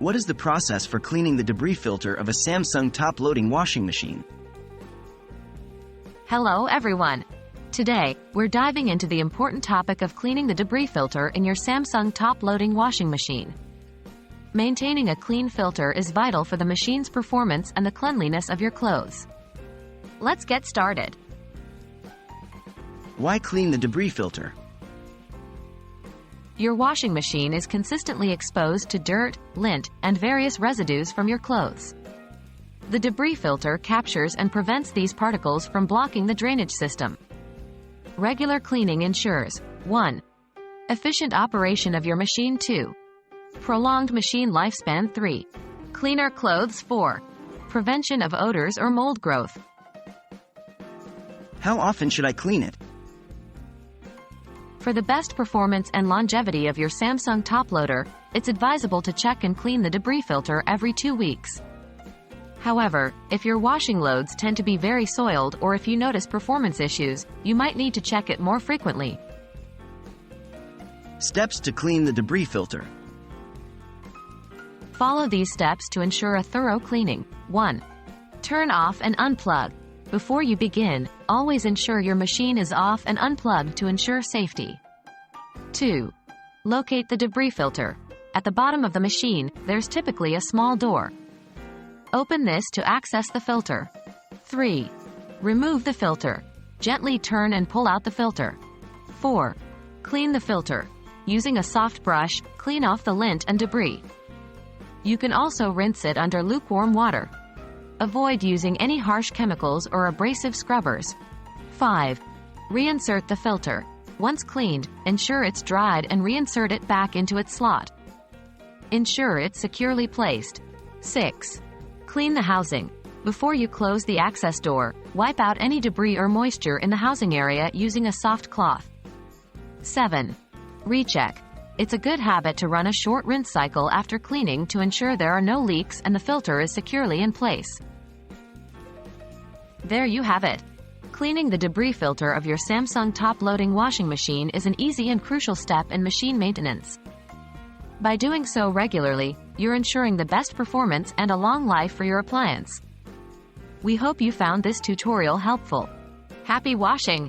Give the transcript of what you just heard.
What is the process for cleaning the debris filter of a Samsung top-loading washing machine? Hello everyone! Today, we're diving into the important topic of cleaning the debris filter in your Samsung top-loading washing machine. Maintaining a clean filter is vital for the machine's performance and the cleanliness of your clothes. Let's get started. Why clean the debris filter? Your washing machine is consistently exposed to dirt, lint, and various residues from your clothes. The debris filter captures and prevents these particles from blocking the drainage system. Regular cleaning ensures 1. Efficient operation of your machine. 2. Prolonged machine lifespan. 3. Cleaner clothes. 4. Prevention of odors or mold growth. How often should I clean it? For the best performance and longevity of your Samsung top loader, it's advisable to check and clean the debris filter every 2 weeks. However, if your washing loads tend to be very soiled or if you notice performance issues, you might need to check it more frequently. Steps to clean the debris filter. Follow these steps to ensure a thorough cleaning. 1. Turn off and unplug. Before you begin, always ensure your machine is off and unplugged to ensure safety. 2. Locate the debris filter. At the bottom of the machine, there's typically a small door. Open this to access the filter. 3. Remove the filter. Gently turn and pull out the filter. 4. Clean the filter. Using a soft brush, clean off the lint and debris. You can also rinse it under lukewarm water. Avoid using any harsh chemicals or abrasive scrubbers. 5. Reinsert the filter. Once cleaned, ensure it's dried and reinsert it back into its slot. Ensure it's securely placed. 6. Clean the housing. Before you close the access door, wipe out any debris or moisture in the housing area using a soft cloth. 7. Recheck. It's a good habit to run a short rinse cycle after cleaning to ensure there are no leaks and the filter is securely in place. There you have it. Cleaning the debris filter of your Samsung top-loading washing machine is an easy and crucial step in machine maintenance. By doing so regularly, you're ensuring the best performance and a long life for your appliance. We hope you found this tutorial helpful. Happy washing!